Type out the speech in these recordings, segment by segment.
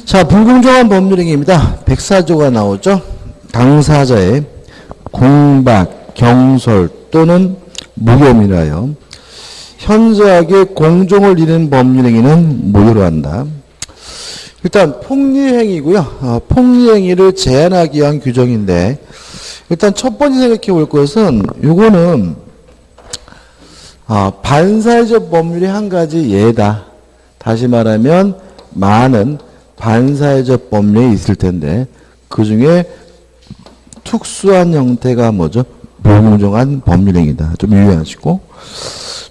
자, 불공정한 법률행위입니다. 104조가 나오죠. 당사자의 공박, 경솔 또는 무혐의하여 현저하게 공정을 잃은 법률행위는 무효로 한다. 일단 폭리행위고요. 폭리행위를 제한하기 위한 규정인데 일단 첫 번째 생각해 볼 것은 요거는 반사회적 법률의 한 가지 예다. 다시 말하면 많은 반사회적 법률이 있을 텐데 그 중에 특수한 형태가 뭐죠? 불공정한 법률행위다. 좀 유의하시고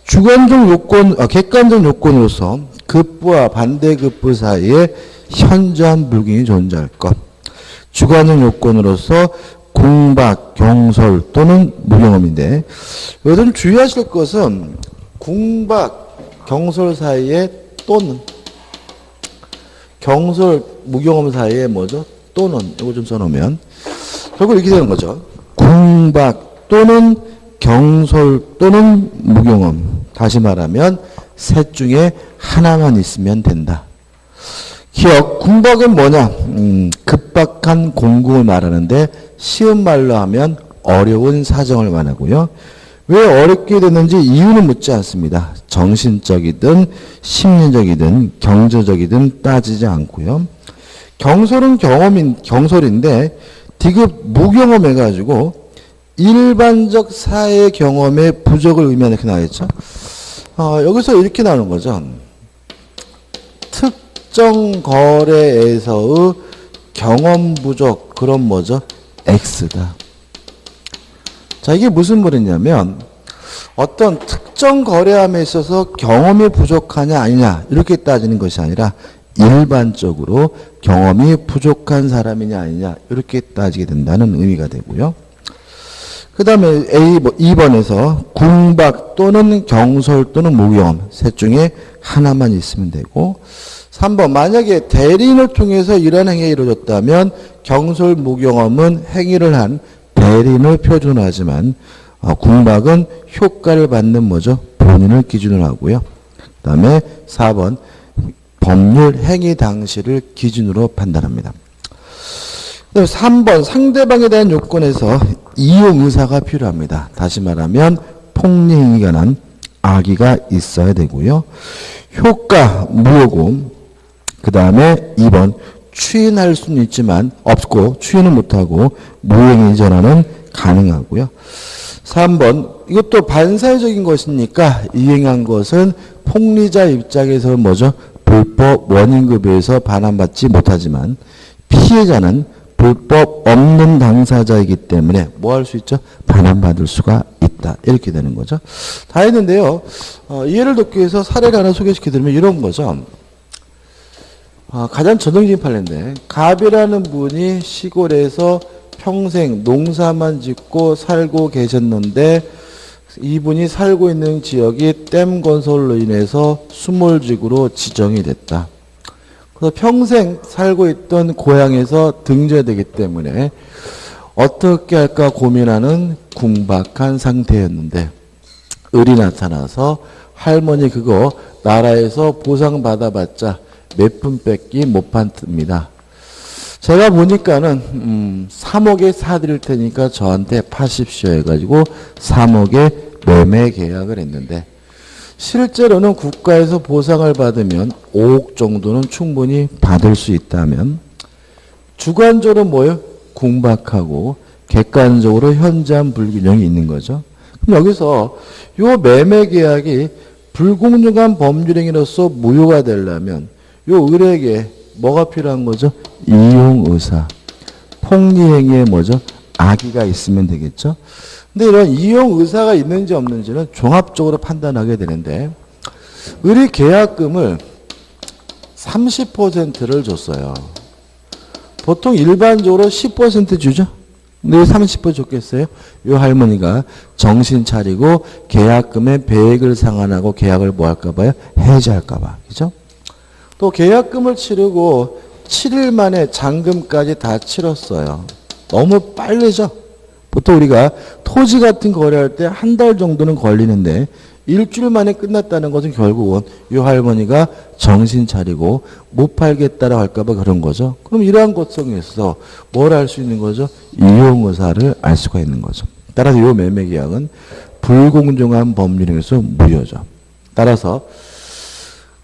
주관적 요건, 객관적 요건으로서 급부와 반대급부 사이에 현저한 불균이 존재할 것. 주관적 요건으로서 공박, 경솔 또는 무경험인데 여기서 좀 주의하실 것은 공박, 경솔 사이에 또는 경솔, 무경험 사이에 뭐죠? 또는 이거 좀 써놓으면 결국 이렇게 되는 거죠. 공박 또는 경솔 또는 무경험. 다시 말하면 셋 중에 하나만 있으면 된다. 기억, 공박은 뭐냐? 급박한 공금을 말하는데 쉬운 말로 하면 어려운 사정을 말하고요. 왜 어렵게 됐는지 이유는 묻지 않습니다. 정신적이든 심리적이든 경제적이든 따지지 않고요. 경솔은 경솔인데 디귿 무경험해가지고 일반적 사회 경험의 부족을 의미하는 이렇게 나와있죠. 여기서 이렇게 나오는 거죠. 특정 거래에서의 경험 부족, 그런 뭐죠? X다. 자, 이게 무슨 말이냐면 어떤 특정 거래함에 있어서 경험이 부족하냐 아니냐 이렇게 따지는 것이 아니라 일반적으로 경험이 부족한 사람이냐 아니냐 이렇게 따지게 된다는 의미가 되고요. 그 다음에 2번에서 공박 또는 경솔 또는 무경험 셋 중에 하나만 있으면 되고 3번 만약에 대리인을 통해서 이런 행위가 이루어졌다면 경솔 무경험은 행위를 한 대리인을 표준화하지만 공박은 효과를 받는 뭐죠? 본인을 기준으로 하고요. 그 다음에 4번 법률 행위 당시를 기준으로 판단합니다. 3번 상대방에 대한 요건에서 이용 의사가 필요합니다. 다시 말하면 폭리행위가 난 악의가 있어야 되고요. 효과 무효고 그 다음에 2번 추인할 수는 있지만 없고 추인은 못하고 무행위 전환은 가능하고요. 3번 이것도 반사회적인 것이니까 이행한 것은 폭리자 입장에서 뭐죠? 불법 원인급여에서 반환받지 못하지만 피해자는 불법 없는 당사자이기 때문에 뭐 할 수 있죠? 반환받을 수가 있다. 이렇게 되는 거죠. 다 했는데요. 이해를 돕기 위해서 사례를 하나 소개시켜드리면 이런 거죠. 가장 전형적인 판례인데 갑이라는 분이 시골에서 평생 농사만 짓고 살고 계셨는데 이분이 살고 있는 지역이 댐 건설로 인해서 수몰지구로 지정이 됐다. 그래서 평생 살고 있던 고향에서 등져야 되기 때문에 어떻게 할까 고민하는 궁박한 상태였는데 을이 나타나서 할머니 그거 나라에서 보상받아봤자 몇 푼 뺏기 못 판답니다. 제가 보니까는 3억에 사드릴 테니까 저한테 파십시오 해가지고 3억에 매매 계약을 했는데 실제로는 국가에서 보상을 받으면 5억 정도는 충분히 받을 수 있다면 주관적으로 뭐예요? 궁박하고 객관적으로 현저한 불균형이 있는 거죠. 그럼 여기서 요 매매 계약이 불공정한 법률행위로서 무효가 되려면 요 을에게 뭐가 필요한 거죠? 이용의사. 폭리행위에 뭐죠? 악의가 있으면 되겠죠? 근데 이런 이용의사가 있는지 없는지는 종합적으로 판단하게 되는데 을이 계약금을 30%를 줬어요. 보통 일반적으로 10% 주죠? 근데 왜 30% 줬겠어요? 이 할머니가 정신 차리고 계약금의 배액을 상환하고 계약을 뭐 할까 봐요? 해지할까 봐. 그죠? 또 계약금을 치르고 7일 만에 잔금까지 다 치렀어요. 너무 빠르죠? 보통 우리가 토지 같은 거래할 때 한 달 정도는 걸리는데 일주일 만에 끝났다는 것은 결국은 이 할머니가 정신 차리고 못 팔겠다라고 할까봐 그런 거죠. 그럼 이러한 것성에서 뭘 알 수 있는 거죠? 이용 의사를 알 수가 있는 거죠. 따라서 이 매매 계약은 불공정한 법률에서 무효죠. 따라서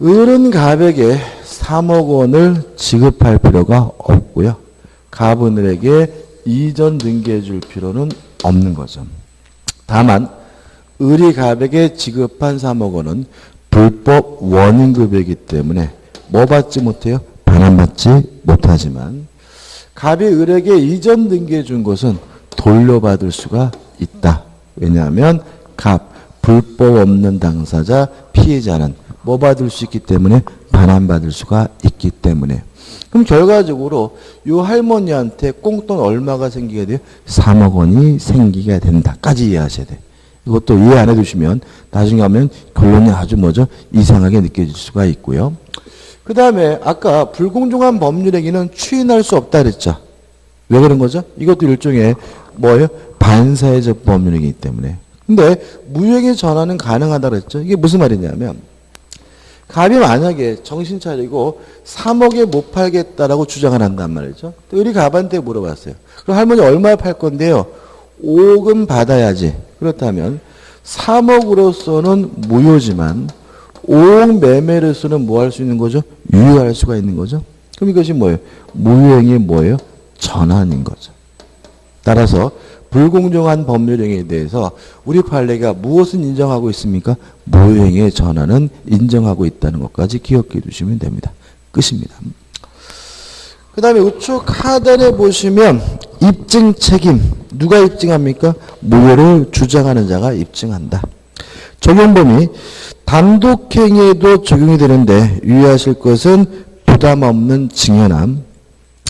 을은 갑에게 3억 원을 지급할 필요가 없고요. 갑은 을에게 이전 등기해 줄 필요는 없는 거죠. 다만 을이 갑에게 지급한 3억 원은 불법 원인급여이기 때문에 뭐 받지 못해요? 반환받지 못하지만 갑이 을에게 이전 등기해 준 것은 돌려받을 수가 있다. 왜냐하면 갑, 불법 없는 당사자, 피해자는 뭐 받을 수 있기 때문에 반환받을 수가 있기 때문에. 그럼 결과적으로 이 할머니한테 꽁돈 얼마가 생기게 돼요? 3억 원이 생기게 된다까지 이해하셔야 돼. 이것도 이해 안 해두시면 나중에 하면 결론이 아주 뭐죠? 이상하게 느껴질 수가 있고요. 그 다음에 아까 불공정한 법률행위는 추인할 수 없다 그랬죠. 왜 그런 거죠? 이것도 일종의 뭐예요? 반사회적 법률행위이기 때문에. 근데 무효행위 전환은 가능하다 그랬죠. 이게 무슨 말이냐면 갑이 만약에 정신 차리고 3억에 못 팔겠다라고 주장을 한단 말이죠. 우리 갑한테 물어봤어요. 그럼 할머니 얼마에 팔 건데요? 5억은 받아야지. 그렇다면 3억으로서는 무효지만 5억 매매로서는 뭐 할 수 있는 거죠? 유효할 수가 있는 거죠. 그럼 이것이 뭐예요? 무효행위 뭐예요? 전환인 거죠. 따라서 불공정한 법률행위에 대해서 우리 판례가 무엇을 인정하고 있습니까? 무효행위의 전환은 인정하고 있다는 것까지 기억해 두시면 됩니다. 끝입니다. 그 다음에 우측 하단에 보시면 입증 책임. 누가 입증합니까? 무효를 주장하는 자가 입증한다. 적용 범위. 단독행위에도 적용이 되는데 유의하실 것은 부담 없는 증여나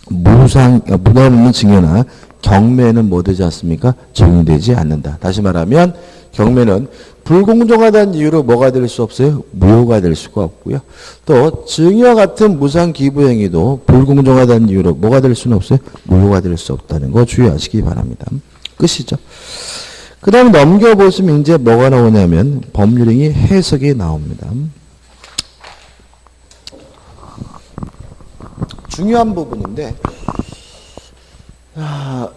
부담 없는 증여나 경매는 뭐 되지 않습니까? 적용이 되지 않는다. 다시 말하면 경매는 불공정하다는 이유로 뭐가 될 수 없어요? 무효가 될 수가 없고요. 또 증여 같은 무상 기부 행위도 불공정하다는 이유로 뭐가 될 수는 없어요? 무효가 될 수 없다는 거 주의하시기 바랍니다. 끝이죠. 그 다음에 넘겨보시면 이제 뭐가 나오냐면 법률행위 해석이 나옵니다. 중요한 부분인데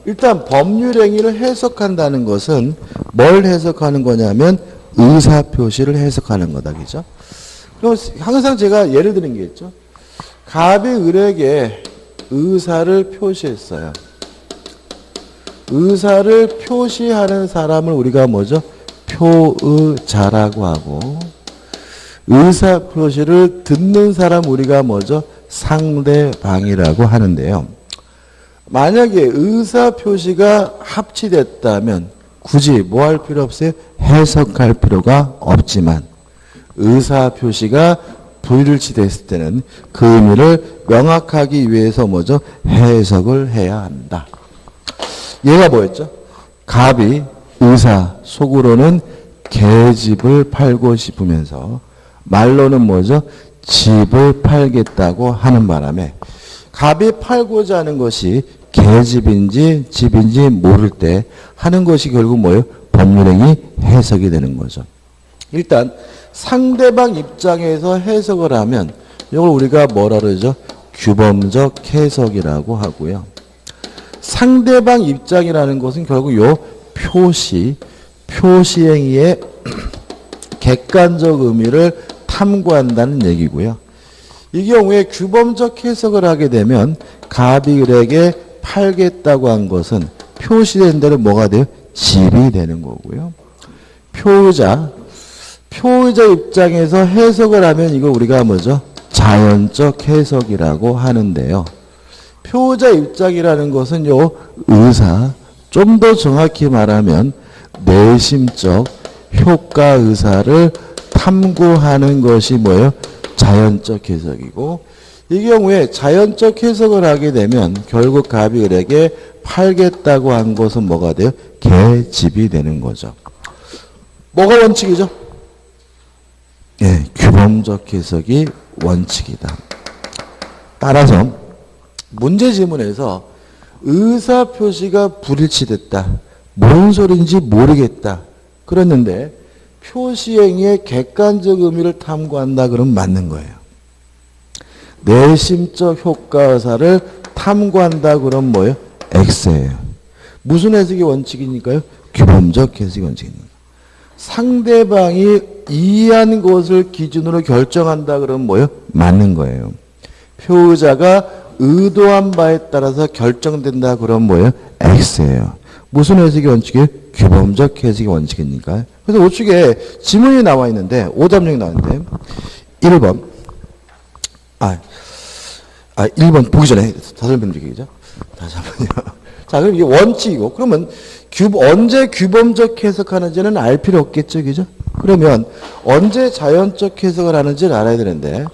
일단 법률행위를 해석한다는 것은 뭘 해석하는 거냐면 의사표시를 해석하는 거다. 그죠? 그럼 항상 제가 예를 드는 게 있죠. 갑이 을에게 의사를 표시했어요. 의사를 표시하는 사람을 우리가 뭐죠? 표의자라고 하고 의사 표시를 듣는 사람 우리가 뭐죠? 상대방이라고 하는데요. 만약에 의사 표시가 합치됐다면 굳이 뭐 할 필요 없어요? 해석할 필요가 없지만 의사 표시가 불일치됐을 때는 그 의미를 명확하기 위해서 뭐죠? 해석을 해야 한다. 얘가 뭐였죠? 갑이 의사, 속으로는 개집을 팔고 싶으면서 말로는 뭐죠? 집을 팔겠다고 하는 바람에 갑이 팔고자 하는 것이 개집인지 집인지 모를 때 하는 것이 결국 뭐예요? 법률행위 해석이 되는 거죠. 일단 상대방 입장에서 해석을 하면 이걸 우리가 뭐라 그러죠? 규범적 해석이라고 하고요. 상대방 입장이라는 것은 결국 요 표시행위의 객관적 의미를 탐구한다는 얘기고요. 이 경우에 규범적 해석을 하게 되면 갑이 을에게 팔겠다고 한 것은 표시된 대로 뭐가 돼요? 집이 되는 거고요. 표의자 입장에서 해석을 하면 이거 우리가 뭐죠? 자연적 해석이라고 하는데요. 표의자 입장이라는 것은 요 의사, 좀 더 정확히 말하면 내심적 효과 의사를 탐구하는 것이 뭐예요? 자연적 해석이고 이 경우에 자연적 해석을 하게 되면 결국 갑이 을에게 팔겠다고 한 것은 뭐가 돼요? 개집이 되는 거죠. 뭐가 원칙이죠? 예, 규범적 해석이 원칙이다. 따라서 문제 지문에서 의사표시가 불일치됐다. 뭔 소리인지 모르겠다. 그랬는데 표시행위의 객관적 의미를 탐구한다 그러면 맞는 거예요. 내심적 효과사를 탐구한다 그러면 뭐예요? X예요. 무슨 해석이 원칙이니까요? 규범적 해석이 원칙이니까. 상대방이 이해한 것을 기준으로 결정한다 그러면 뭐예요? 맞는 거예요. 표의자가 의도한 바에 따라서 결정된다 그러면 뭐예요? X예요. 무슨 해석이 원칙이에요? 규범적 해석이 원칙이니까. 그래서 우측에 지문이 나와 있는데 오답용이 나왔는데 1번 1번 보기 전에 다시 한번 드리겠죠? 다시 한번요. 자, 그럼 이게 원칙이고 그러면 언제 규범적 해석하는지는 알 필요 없겠죠, 그죠? 그러면 언제 자연적 해석을 하는지를 알아야 되는데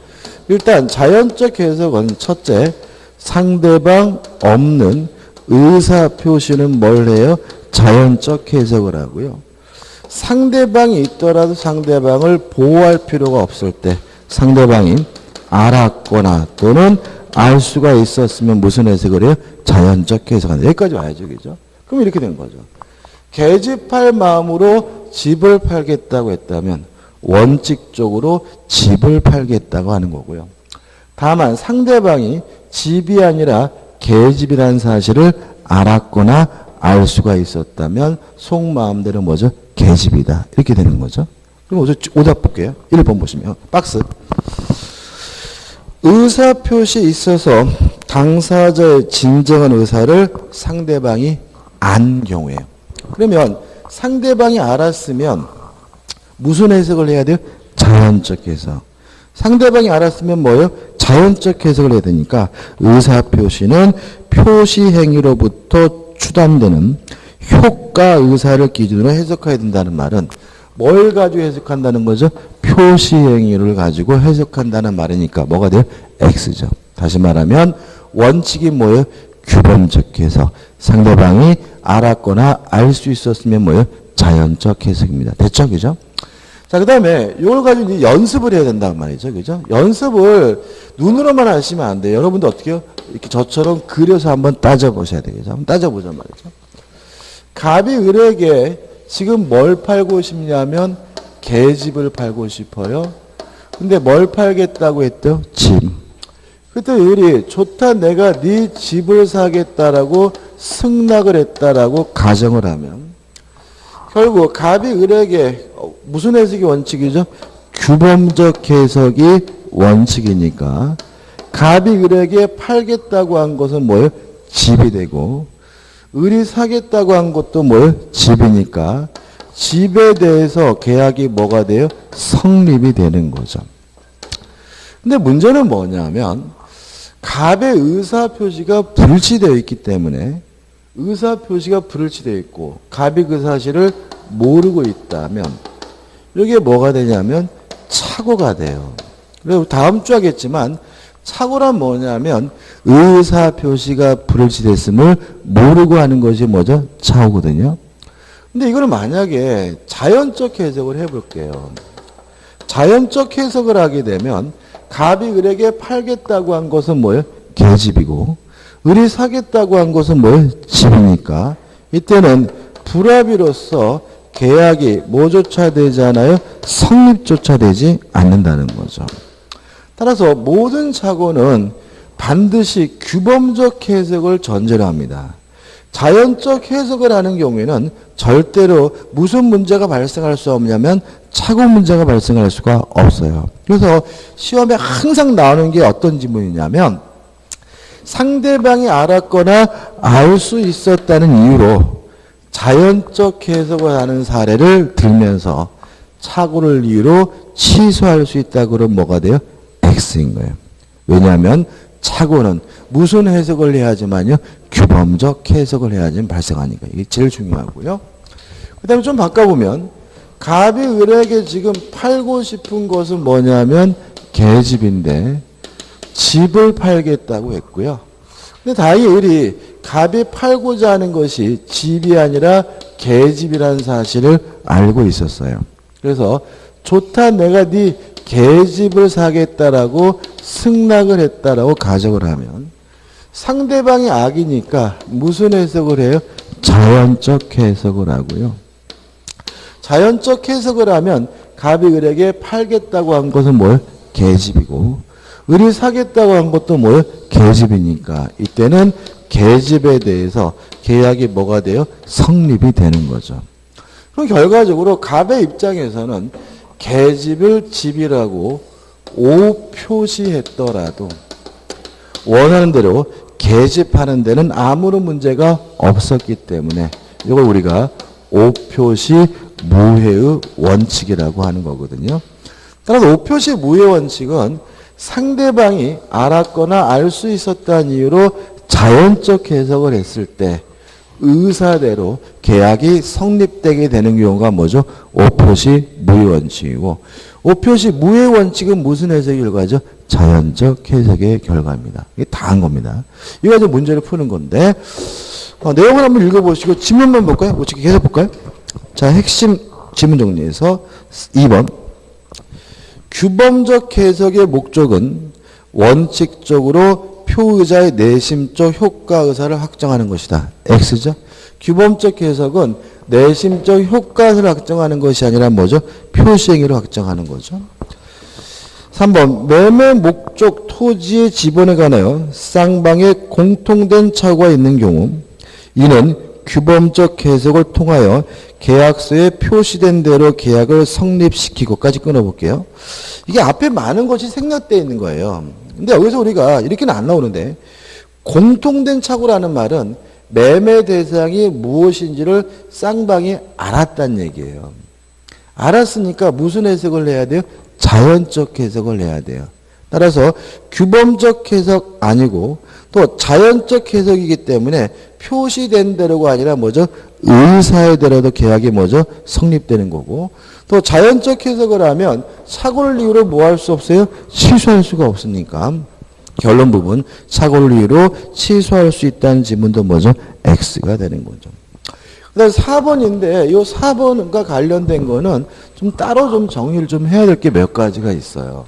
일단 자연적 해석은 첫째 상대방 없는 의사 표시는 뭘 해요? 자연적 해석을 하고요. 상대방이 있더라도 상대방을 보호할 필요가 없을 때 상대방이 알았거나 또는 알 수가 있었으면 무슨 해석을 해요? 자연적 해석한다. 여기까지 와야죠, 그죠? 그럼 이렇게 된 거죠. 계집할 마음으로 집을 팔겠다고 했다면 원칙적으로 집을 팔겠다고 하는 거고요. 다만 상대방이 집이 아니라 계집이라는 사실을 알았거나 알 수가 있었다면 속마음대로 뭐죠? 계집이다. 이렇게 되는 거죠. 그럼 오답 볼게요. 1번 보시면 박스. 의사표시에 있어서 당사자의 진정한 의사를 상대방이 안 경우에요. 그러면 상대방이 알았으면 무슨 해석을 해야 돼요? 자연적 해석. 상대방이 알았으면 뭐예요? 자연적 해석을 해야 되니까 의사표시는 표시행위로부터 추단되는 효과 의사를 기준으로 해석해야 된다는 말은 뭘 가지고 해석한다는 거죠? 표시행위를 가지고 해석한다는 말이니까 뭐가 돼요? X죠. 다시 말하면 원칙이 뭐예요? 규범적 해석. 상대방이 알았거나 알 수 있었으면 뭐예요? 자연적 해석입니다. 됐죠? 그죠? 자, 그 다음에 이걸 가지고 이제 연습을 해야 된단 말이죠. 그죠? 연습을 눈으로만 하시면 안 돼요. 여러분도 어떻게 해요? 이렇게 저처럼 그려서 한번 따져보셔야 되겠죠? 한번 따져보자 말이죠. 갑이 을에게 지금 뭘 팔고 싶냐면 계집을 팔고 싶어요. 근데 뭘 팔겠다고 했죠? 집. 그때 을이 좋다 내가 네 집을 사겠다라고 승낙을 했다라고 가정을 하면 결국 갑이 을에게 무슨 해석이 원칙이죠? 규범적 해석이 원칙이니까 갑이 을에게 팔겠다고 한 것은 뭐예요? 집이 되고 을이 사겠다고 한 것도 뭐예요? 집이니까 집에 대해서 계약이 뭐가 돼요? 성립이 되는 거죠. 근데 문제는 뭐냐면 갑의 의사표시가 불치되어 있기 때문에 의사표시가 불일치되어 있고 갑이 그 사실을 모르고 있다면 여기에 뭐가 되냐면 착오가 돼요. 그리고 다음 주 하겠지만 착오란 뭐냐면 의사표시가 불일치됐음을 모르고 하는 것이 뭐죠? 착오거든요. 근데 이거는 만약에 자연적 해석을 해볼게요. 자연적 해석을 하게 되면 갑이 을에게 팔겠다고 한 것은 뭐예요? 계집이고 을이 사겠다고 한 것은 뭐예요? 집이니까 이때는 불합의로서 계약이 뭐조차 되지 않아요? 성립조차 되지 않는다는 거죠. 따라서 모든 착오는 반드시 규범적 해석을 전제로 합니다. 자연적 해석을 하는 경우에는 절대로 무슨 문제가 발생할 수 없냐면 착오 문제가 발생할 수가 없어요. 그래서 시험에 항상 나오는 게 어떤 지문이냐면 상대방이 알았거나 알 수 있었다는 이유로 자연적 해석을 하는 사례를 들면서 착오를 이유로 취소할 수 있다고 그러면 뭐가 돼요? X인 거예요. 왜냐하면 착오는 무슨 해석을 해야지만요? 규범적 해석을 해야지 발생하니까. 이게 제일 중요하고요. 그 다음에 좀 바꿔보면 갑이 을에게 지금 팔고 싶은 것은 뭐냐면 계집인데 집을 팔겠다고 했고요. 근데 다행히 을이 갑이 팔고자 하는 것이 집이 아니라 계집이라는 사실을 알고 있었어요. 그래서 좋다 내가 네 계집을 사겠다라고 승낙을 했다라고 가정을 하면 상대방이 악이니까 무슨 해석을 해요? 자연적 해석을 하고요. 자연적 해석을 하면 갑이 을에게 팔겠다고 한 것은 뭐예요? 계집이고 을이 사겠다고 한 것도 뭐예요? 계집이니까 이때는 계집에 대해서 계약이 뭐가 돼요? 성립이 되는 거죠. 그럼 결과적으로 갑의 입장에서는 계집을 집이라고 오표시했더라도 원하는 대로 계집하는 데는 아무런 문제가 없었기 때문에 이걸 우리가 오표시 무해의 원칙이라고 하는 거거든요. 따라서 오표시 무해 원칙은 상대방이 알았거나 알 수 있었다는 이유로 자연적 해석을 했을 때 의사대로 계약이 성립되게 되는 경우가 뭐죠? 오표시 무해 원칙이고 오표시 무해 원칙은 무슨 해석의 결과죠? 자연적 해석의 결과입니다. 이게 다 한 겁니다. 이거 이제 문제를 푸는 건데 내용을 한번 읽어보시고 질문만 볼까요? 어떻게 계속 볼까요? 자, 핵심 질문 정리해서 2번 규범적 해석의 목적은 원칙적으로 표의자의 내심적 효과 의사를 확정하는 것이다. X죠. 규범적 해석은 내심적 효과 의사를 확정하는 것이 아니라 뭐죠? 표시행위를 확정하는 거죠. 3번 매매 목적 토지의 지분에 관하여 쌍방에 공통된 착오가 있는 경우 이는 규범적 해석을 통하여 계약서에 표시된 대로 계약을 성립시키고까지 끊어볼게요. 이게 앞에 많은 것이 생략되어 있는 거예요. 근데 여기서 우리가 이렇게는 안 나오는데 공통된 착오라는 말은 매매 대상이 무엇인지를 쌍방이 알았다는 얘기예요. 알았으니까 무슨 해석을 해야 돼요? 자연적 해석을 해야 돼요. 따라서 규범적 해석 아니고 또 자연적 해석이기 때문에 표시된 대로가 아니라 뭐죠? 의사의 대로도 계약이 뭐죠? 성립되는 거고 또 자연적 해석을 하면 착오를 이유로 뭐 할 수 없어요? 취소할 수가 없으니까 결론 부분 착오를 이유로 취소할 수 있다는 지문도 뭐죠? X가 되는 거죠. 그 다음에 4번인데 이 4번과 관련된 거는 좀 따로 좀 정의를 좀 해야 될 게 몇 가지가 있어요.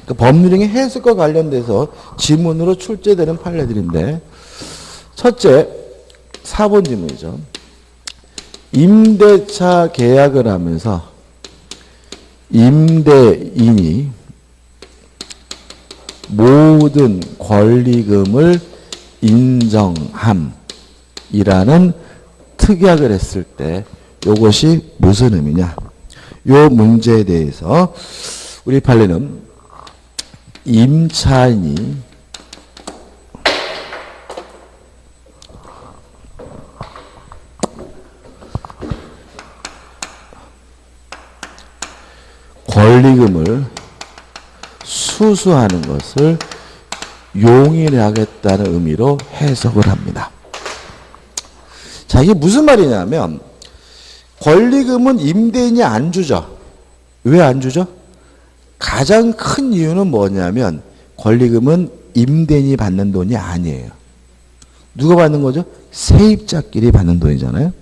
그러니까 법률행위 해석과 관련돼서 지문으로 출제되는 판례들인데 첫째 4번 지문이죠. 임대차 계약을 하면서 임대인이 모든 권리금을 인정함이라는 특약을 했을 때 이것이 무슨 의미냐? 이 문제에 대해서 우리 판례는 임차인이 권리금을 수수하는 것을 용인하겠다는 의미로 해석을 합니다. 자, 이게 무슨 말이냐면 권리금은 임대인이 안 주죠. 왜 안 주죠? 가장 큰 이유는 뭐냐면 권리금은 임대인이 받는 돈이 아니에요. 누가 받는 거죠? 세입자끼리 받는 돈이잖아요.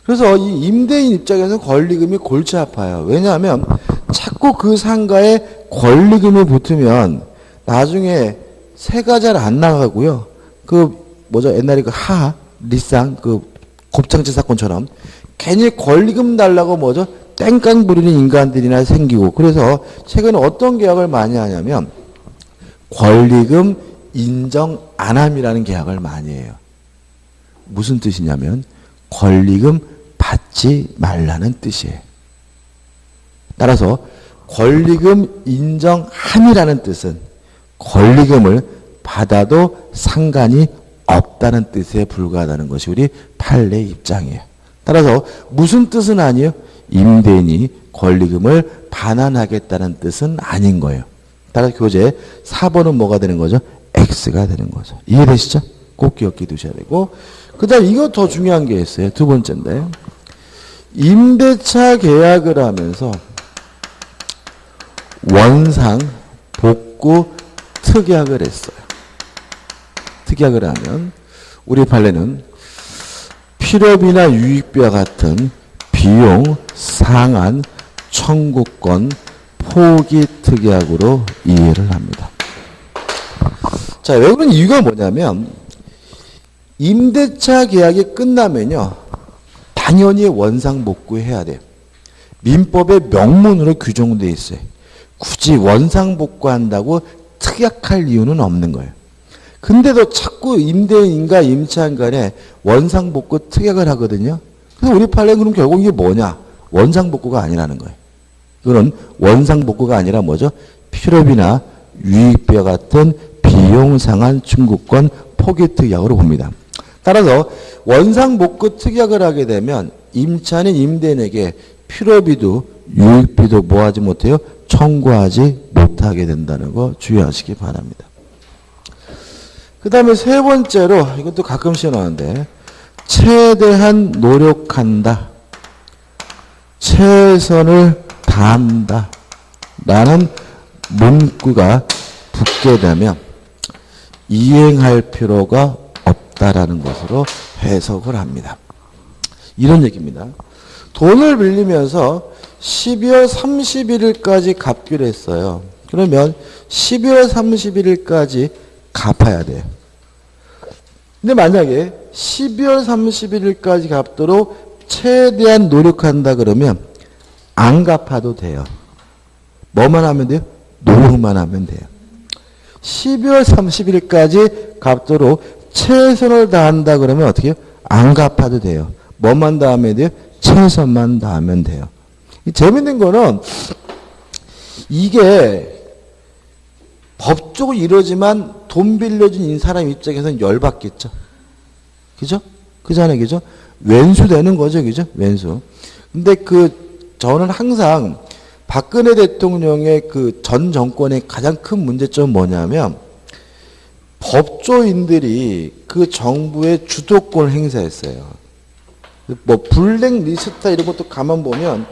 그래서 이 임대인 입장에서 권리금이 골치 아파요. 왜냐하면 자꾸 그 상가에 권리금이 붙으면 나중에 세가 잘 안 나가고요. 옛날에 리쌍 곱창지 사건처럼 괜히 권리금 달라고 땡깡 부리는 인간들이나 생기고 그래서 최근에 어떤 계약을 많이 하냐면 권리금 인정 안 함이라는 계약을 많이 해요. 무슨 뜻이냐면 권리금 받지 말라는 뜻이에요. 따라서 권리금 인정함이라는 뜻은 권리금을 받아도 상관이 없다는 뜻에 불과하다는 것이 우리 판례 입장이에요. 따라서 무슨 뜻은 아니에요? 임대인이 권리금을 반환하겠다는 뜻은 아닌 거예요. 따라서 교재 4번은 뭐가 되는 거죠? X가 되는 거죠. 이해되시죠? 꼭 기억해 두셔야 되고 그 다음 이거 더 중요한 게 있어요. 두 번째인데 임대차 계약을 하면서 원상 복구 특약을 했어요. 특약을 하면 우리 판례는 필요비나 유익비와 같은 비용 상한 청구권 포기 특약으로 이해를 합니다. 자, 왜 그런 이유가 뭐냐면 임대차 계약이 끝나면요. 당연히 원상복구해야 돼요. 민법의 명문으로 규정되어 있어요. 굳이 원상복구한다고 특약할 이유는 없는 거예요. 근데도 자꾸 임대인과 임차인 간에 원상복구 특약을 하거든요. 그래서 우리 판례는 그럼 결국 이게 뭐냐? 원상복구가 아니라는 거예요. 이거는 원상복구가 아니라 뭐죠? 필요비나 유익비와 같은 비용상한 중국권 포기특약으로 봅니다. 따라서 원상복구 특약을 하게 되면 임차인 임대인에게 필요비도 유익비도 뭐하지 못해요? 청구하지 못하게 된다는 거 주의하시기 바랍니다. 그 다음에 세 번째로 이것도 가끔씩 나오는데 최대한 노력한다. 최선을 다한다. 라는 문구가 붙게 되면 이행할 필요가 없다라는 것으로 해석을 합니다. 이런 얘기입니다. 돈을 빌리면서 12월 31일까지 갚기로 했어요. 그러면 12월 31일까지 갚아야 돼요. 근데 만약에 12월 31일까지 갚도록 최대한 노력한다 그러면 안 갚아도 돼요. 뭐만 하면 돼요? 노력만 하면 돼요. 12월 30일까지 갚도록 최선을 다한다 그러면 어떻게 해요? 안 갚아도 돼요. 뭐만 다하면 돼요? 최선만 다하면 돼요. 재밌는 거는 이게 법적으로 이러지만 돈 빌려준 사람 입장에서는 열받겠죠. 그죠? 그잖아요. 그죠? 왼수 되는 거죠. 그죠? 왼수. 근데 저는 항상 박근혜 대통령의 전 정권의 가장 큰 문제점은 뭐냐면 법조인들이 그 정부의 주도권을 행사했어요. 뭐 블랙리스트 이런 것도 가만 보면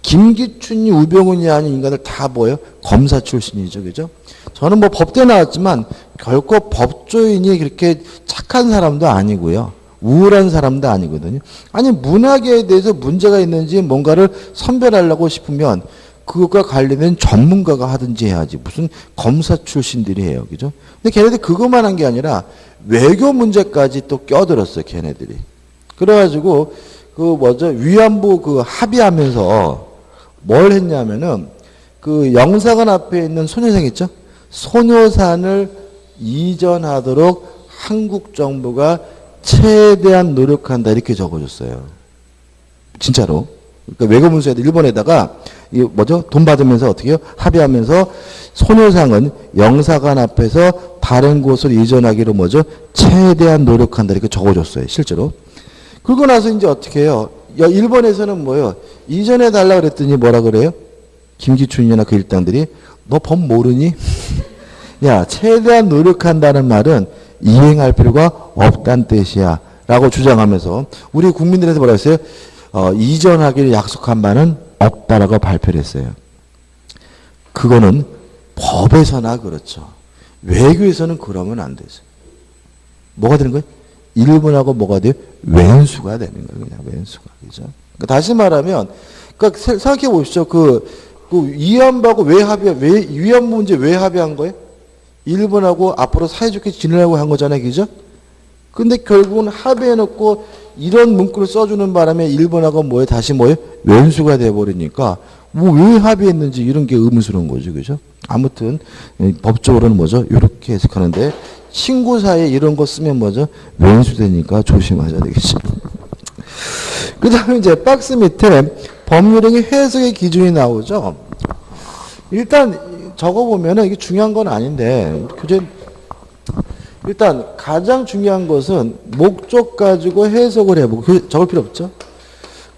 김기춘이 우병우이 아닌 인간들 다 뭐예요? 검사 출신이죠. 그죠? 저는 뭐 법대 나왔지만 결코 법조인이 그렇게 착한 사람도 아니고요. 우울한 사람도 아니거든요. 아니 문학에 대해서 문제가 있는지 뭔가를 선별하려고 싶으면 그것과 관련된 전문가가 하든지 해야지. 무슨 검사 출신들이 해요. 그죠? 근데 걔네들 그것만 한 게 아니라 외교 문제까지 또 껴들었어요. 걔네들이. 그래가지고 위안부 합의하면서 뭘 했냐면은 영사관 앞에 있는 소녀상 있죠? 소녀산을 이전하도록 한국 정부가 최대한 노력한다 이렇게 적어줬어요. 진짜로. 그러니까 외교문서에도 일본에다가 돈 받으면서 어떻게 해요? 합의하면서 소녀상은 영사관 앞에서 다른 곳으로 이전하기로 최대한 노력한다 이렇게 적어줬어요. 실제로. 그러고 나서 이제 어떻게 해요? 일본에서는 뭐예요? 이전해 달라 그랬더니 뭐라 그래요? 김기춘이나 그 일당들이 너 법 모르니? 야, 최대한 노력한다는 말은 이행할 필요가 없다는 뜻이야. 라고 주장하면서 우리 국민들에서 뭐라 했어요? 이전하기를 약속한 바는 없다라고 발표를 했어요. 그거는 법에서나 그렇죠. 외교에서는 그러면 안 되죠. 뭐가 되는 거예요? 일본하고 뭐가 돼요? 왼수가 되는 거예요. 그냥 왼수가. 그죠? 그러니까 다시 말하면, 생각해 보십시오. 위안부하고 위안부 문제 왜 합의한 거예요? 일본하고 앞으로 사이좋게 지내려고 한 거잖아요. 그죠? 근데 결국은 합의해놓고 이런 문구를 써주는 바람에 일본하고 다시 왼수가 돼버리니까 왜 합의했는지 이런 게 의문스러운 거죠. 그죠? 아무튼, 법적으로는 이렇게 해석하는데, 친구 사이에 이런 거 쓰면 왼수 되니까 조심하셔야 되겠죠. 그 다음에 이제 박스 밑에 법률행위 해석의 기준이 나오죠. 일단 적어보면은 이게 중요한 건 아닌데, 일단 가장 중요한 것은 목적 가지고 해석을 해보고, 적을 필요 없죠.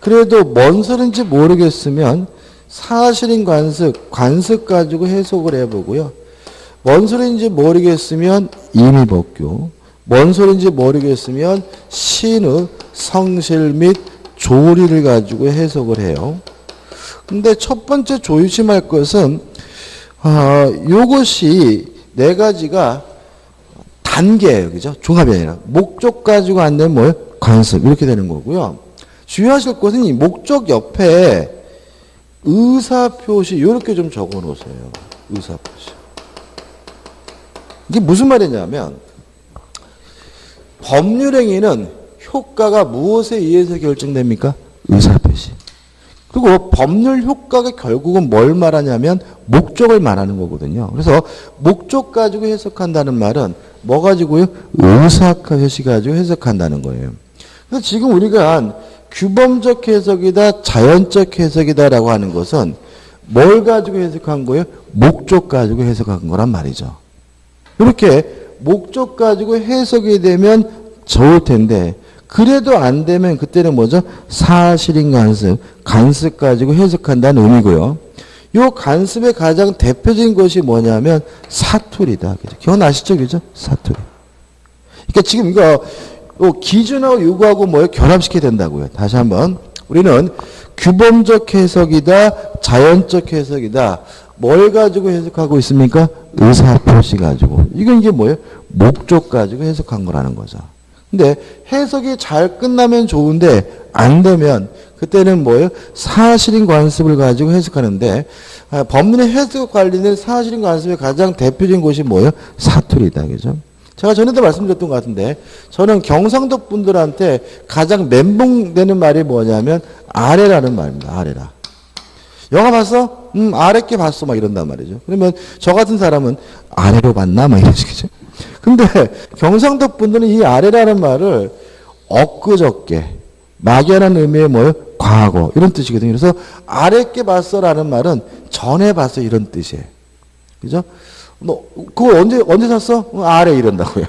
그래도 뭔 소린지 모르겠으면 사실인 관습 가지고 해석을 해보고요. 뭔 소리인지 모르겠으면 임의법규, 뭔 소리인지 모르겠으면 신의 성실 및 조리를 가지고 해석을 해요. 근데 첫 번째 조심할 것은 요것이 네 가지가 단계예요. 그죠? 종합이 아니라 목적 가지고 안 되면 관습 이렇게 되는 거고요. 주의하실 것은 이 목적 옆에 의사표시 이렇게 좀 적어 놓으세요. 의사표시. 이게 무슨 말이냐면 법률행위는 효과가 무엇에 의해서 결정됩니까? 의사표시. 그리고 법률 효과가 결국은 뭘 말하냐면 목적을 말하는 거거든요. 그래서 목적 가지고 해석한다는 말은 뭐 가지고요? 의사표시 가지고 해석한다는 거예요. 그래서 지금 우리가 규범적 해석이다, 자연적 해석이다라고 하는 것은 뭘 가지고 해석한 거예요? 목적 가지고 해석한 거란 말이죠. 이렇게 목적 가지고 해석이 되면 좋을 텐데 그래도 안 되면 그때는 뭐죠? 사실인 간습, 간습 가지고 해석한다는 의미고요. 이 간습의 가장 대표적인 것이 뭐냐면 사투리다. 기억나시죠? 그죠? 사투리. 그러니까 지금 이거 기준하고 요구하고 뭐예요? 결합시켜야 된다고요. 다시 한번. 우리는 규범적 해석이다, 자연적 해석이다. 뭘 가지고 해석하고 있습니까? 의사표시 가지고. 이건 이게 뭐예요? 목적 가지고 해석한 거라는 거죠. 근데 해석이 잘 끝나면 좋은데 안 되면 그때는 뭐예요? 사실인 관습을 가지고 해석하는데 법문의 해석 관리는 사실인 관습의 가장 대표적인 것이 뭐예요? 사투리다. 그죠? 제가 전에도 말씀드렸던 것 같은데 저는 경상도 분들한테 가장 멘붕되는 말이 뭐냐면 아래라는 말입니다. 아래라. 영화 봤어? 아래께 봤어. 막 이런단 말이죠. 그러면 저 같은 사람은 아래로 봤나? 막 이런 식이죠. 근데 경상도 분들은 이 아래라는 말을 엊그저께 막연한 의미의 뭐예요? 과거 이런 뜻이거든요. 그래서 아래께 봤어라는 말은 전에 봤어 이런 뜻이에요. 그죠? 너 그거 언제 샀어? 아래 이런다고요.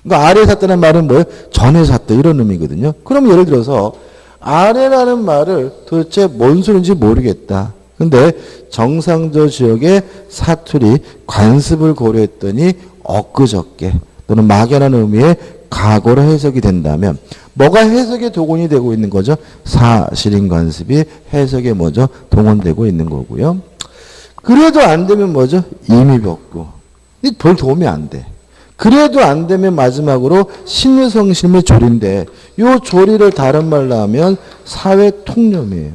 그러니까 아래 샀다는 말은 뭐예요? 전에 샀다 이런 의미거든요. 그럼 예를 들어서 아래라는 말을 도대체 뭔 소리인지 모르겠다. 근데 정상저 지역의 사투리 관습을 고려했더니 엊그저께 또는 막연한 의미의 과거로 해석이 된다면 뭐가 해석의 도군이 되고 있는 거죠? 사실인 관습이 해석에 뭐죠? 동원되고 있는 거고요. 그래도 안 되면 뭐죠? 임의벽구. 별 도움이 안 돼. 그래도 안 되면 마지막으로 신유성심의 조리인데 이 조리를 다른 말로 하면 사회통념이에요.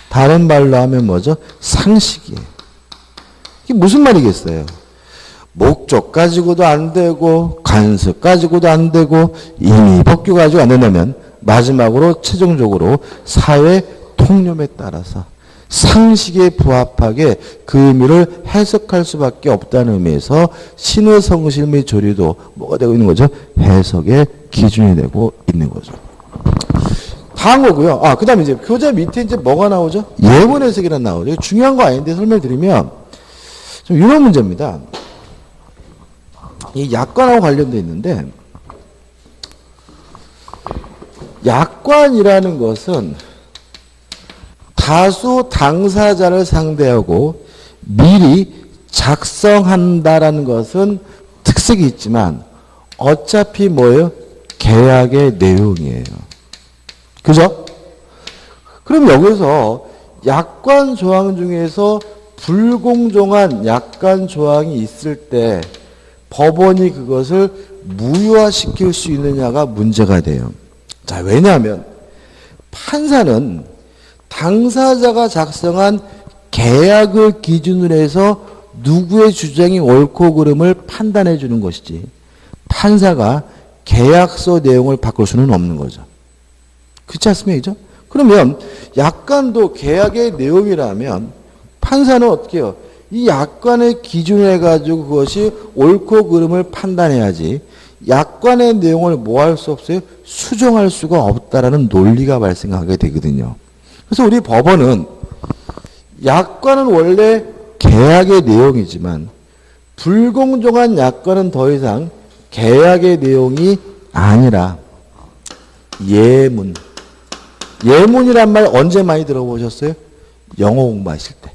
다른 말로 하면 뭐죠? 상식이에요. 이게 무슨 말이겠어요? 목적 가지고도 안 되고 간섭 가지고도 안 되고 임의법규 가지고 안 된다면 마지막으로 최종적으로 사회통념에 따라서 상식에 부합하게 그 의미를 해석할 수밖에 없다는 의미에서 신의성실 및 조리도 뭐가 되고 있는 거죠? 해석의 기준이 되고 있는 거죠. 다음 거고요. 그 다음에 이제 교재 밑에 이제 뭐가 나오죠? 예문 해석이란 나오죠. 중요한 거 아닌데 설명드리면 좀 이런 문제입니다. 이 약관하고 관련되어 있는데 약관이라는 것은 다수 당사자를 상대하고 미리 작성한다라는 것은 특색이 있지만 어차피 뭐예요? 계약의 내용이에요. 그죠? 그럼 여기서 약관 조항 중에서 불공정한 약관 조항이 있을 때 법원이 그것을 무효화시킬 수 있느냐가 문제가 돼요. 자, 왜냐하면 판사는 당사자가 작성한 계약을 기준으로 해서 누구의 주장이 옳고 그름을 판단해 주는 것이지 판사가 계약서 내용을 바꿀 수는 없는 거죠. 그렇지 않습니까? 그러면 약관도 계약의 내용이라면 판사는 어떻게 해요? 이 약관의 기준을 해가지고 그것이 옳고 그름을 판단해야지 약관의 내용을 뭐 할 수 없어요? 수정할 수가 없다라는 논리가 발생하게 되거든요. 그래서 우리 법원은 약관은 원래 계약의 내용이지만 불공정한 약관은 더 이상 계약의 내용이 아니라 예문. 예문이란 말 언제 많이 들어보셨어요? 영어 공부하실 때.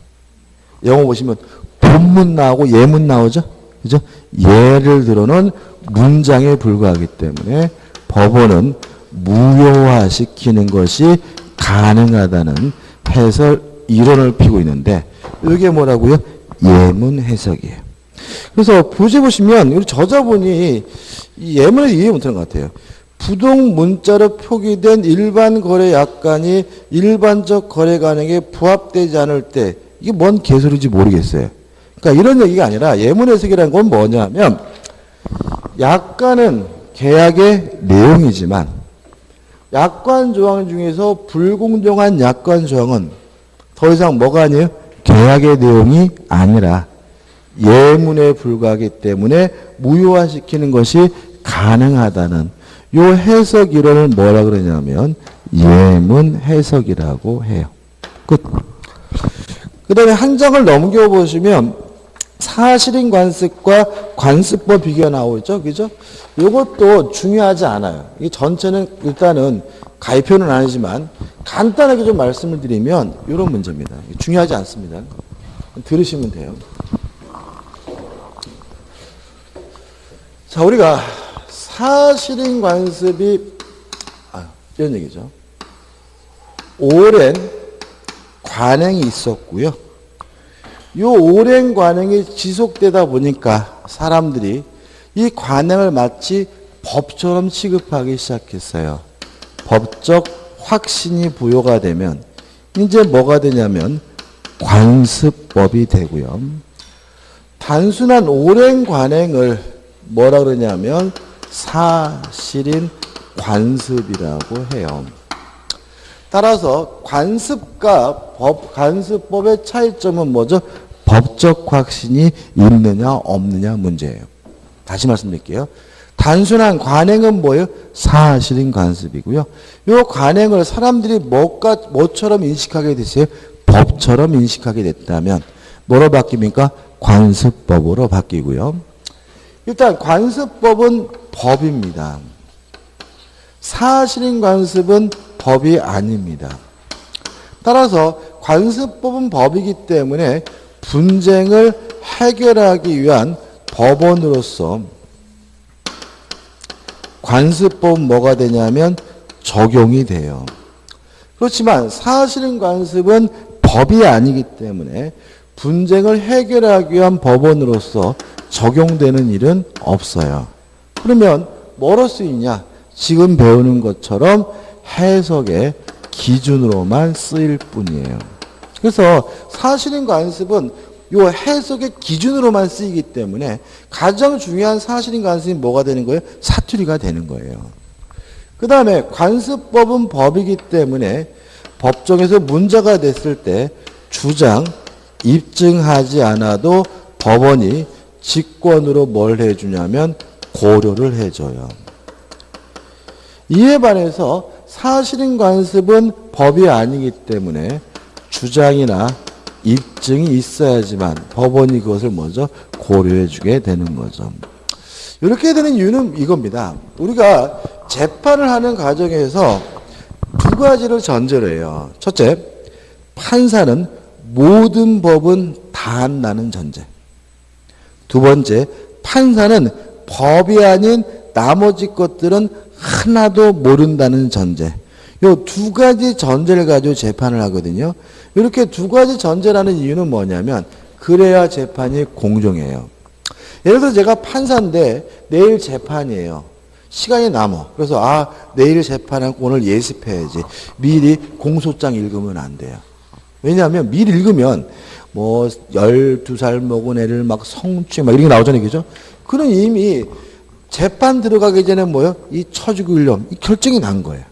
영어 보시면 본문 나오고 예문 나오죠? 그죠? 예를 들어는 문장에 불과하기 때문에 법원은 무효화시키는 것이 가능하다는 해설 이론을 피고 있는데 이게 뭐라고요? 예문 해석이에요. 그래서 부제 보시면 우리 저자분이 이 예문을 이해 못하는 것 같아요. 부동 문자로 표기된 일반 거래 약관이 일반적 거래 관행에 부합되지 않을 때 이게 뭔 개소리인지 모르겠어요. 그러니까 이런 얘기가 아니라 예문 해석이라는 건 뭐냐면 약관은 계약의 내용이지만 약관 조항 중에서 불공정한 약관 조항은 더 이상 뭐가 아니에요? 계약의 내용이 아니라 예문에 불과하기 때문에 무효화시키는 것이 가능하다는 요 해석 이론을 뭐라 그러냐면 예문 해석이라고 해요. 끝. 그 다음에 한 장을 넘겨보시면 사실인 관습과 관습법 비교가 나오죠. 그죠? 이것도 중요하지 않아요. 이 전체는 일단은 가입표는 아니지만 간단하게 좀 말씀을 드리면 이런 문제입니다. 중요하지 않습니다. 들으시면 돼요. 자, 우리가 사실인 관습이 이런 얘기죠. 오랜 관행이 있었고요. 이 오랜 관행이 지속되다 보니까 사람들이 이 관행을 마치 법처럼 취급하기 시작했어요. 법적 확신이 부여가 되면 이제 뭐가 되냐면 관습법이 되고요. 단순한 오랜 관행을 뭐라 그러냐면 사실인 관습이라고 해요. 따라서 관습과 관습법의 차이점은 뭐죠? 법적 확신이 있느냐 없느냐 문제예요. 다시 말씀드릴게요. 단순한 관행은 뭐예요? 사실인 관습이고요. 이 관행을 사람들이 뭐처럼 인식하게 됐어요? 법처럼 인식하게 됐다면 뭐로 바뀝니까? 관습법으로 바뀌고요. 일단 관습법은 법입니다. 사실인 관습은 법이 아닙니다. 따라서 관습법은 법이기 때문에 분쟁을 해결하기 위한 법원으로서 관습법은 뭐가 되냐면 적용이 돼요. 그렇지만 사실인 관습은 법이 아니기 때문에 분쟁을 해결하기 위한 법원으로서 적용되는 일은 없어요. 그러면 뭐로 쓰이냐? 지금 배우는 것처럼 해석의 기준으로만 쓰일 뿐이에요. 그래서 사실인 관습은 이 해석의 기준으로만 쓰이기 때문에 가장 중요한 사실인 관습이 뭐가 되는 거예요? 사투리가 되는 거예요. 그 다음에 관습법은 법이기 때문에 법정에서 문제가 됐을 때 주장, 입증하지 않아도 법원이 직권으로 뭘 해주냐면 고려를 해줘요. 이에 반해서 사실인 관습은 법이 아니기 때문에 주장이나 입증이 있어야지만 법원이 그것을 먼저 고려해 주게 되는 거죠. 이렇게 되는 이유는 이겁니다. 우리가 재판을 하는 과정에서 두 가지를 전제로 해요. 첫째, 판사는 모든 법은 다 안다는 전제. 두 번째, 판사는 법이 아닌 나머지 것들은 하나도 모른다는 전제. 이 두 가지 전제를 가지고 재판을 하거든요. 이렇게 두 가지 전제라는 이유는 뭐냐면 그래야 재판이 공정해요. 예를 들어서 제가 판사인데 내일 재판이에요. 시간이 남아. 그래서 내일 재판하고 오늘 예습해야지. 미리 공소장 읽으면 안 돼요. 왜냐하면 미리 읽으면 뭐 12살 먹은 애를 막 성추행 막 이런 게 나오잖아요. 그죠? 그런 이미 재판 들어가기 전에 뭐요? 이 처지구일념, 이 결정이 난 거예요.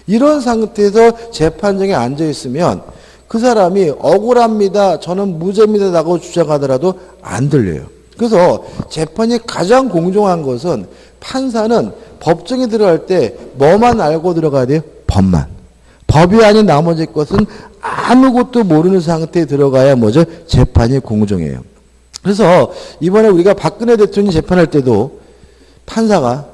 이런 상태에서 재판정에 앉아 있으면 그 사람이 억울합니다. 저는 무죄입니다. 라고 주장하더라도 안 들려요. 그래서 재판이 가장 공정한 것은 판사는 법정에 들어갈 때 뭐만 알고 들어가야 돼요? 법만. 법이 아닌 나머지 것은 아무것도 모르는 상태에 들어가야 뭐죠? 재판이 공정해요. 그래서 이번에 우리가 박근혜 대통령 재판할 때도 판사가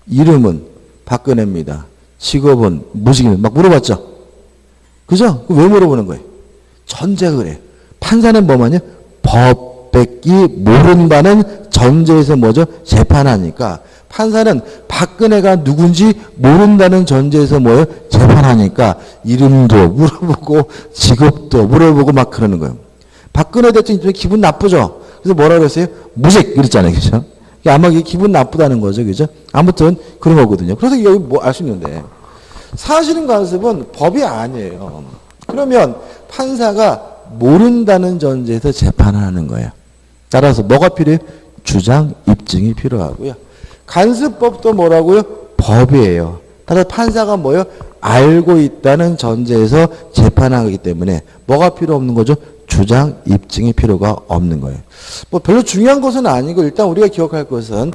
이름은 박근혜입니다. 직업은 무직입니다. 막 물어봤죠? 그죠? 왜 물어보는 거예요? 전제가 그래요. 판사는 뭐냐면 법밖에 모른다는 전제에서 뭐죠? 재판하니까 판사는 박근혜가 누군지 모른다는 전제에서 뭐예요? 재판하니까 이름도 물어보고 직업도 물어보고 막 그러는 거예요. 박근혜 대통령 기분 나쁘죠? 그래서 뭐라 그랬어요? 무직 이랬잖아요. 그죠? 아마 이게 기분 나쁘다는 거죠. 그죠? 아무튼 그런 거거든요. 그래서 여기 뭐 알 수 있는데 사실인 관습은 법이 아니에요. 그러면 판사가 모른다는 전제에서 재판을 하는 거예요. 따라서 뭐가 필요해요? 주장, 입증이 필요하고요. 관습법도 뭐라고요? 법이에요. 따라서 판사가 뭐예요? 알고 있다는 전제에서 재판하기 때문에 뭐가 필요 없는 거죠? 주장 입증이 필요가 없는 거예요. 뭐 별로 중요한 것은 아니고 일단 우리가 기억할 것은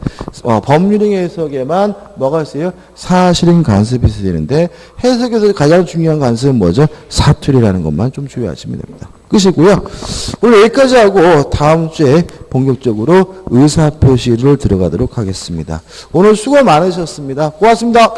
법률의 해석에만 뭐가 있어요? 사실인 간섭이 있어야 되는데 해석에서 가장 중요한 간섭은 뭐죠? 사투리라는 것만 좀 주의하시면 됩니다. 끝이고요. 오늘 여기까지 하고 다음 주에 본격적으로 의사표시를 들어가도록 하겠습니다. 오늘 수고 많으셨습니다. 고맙습니다.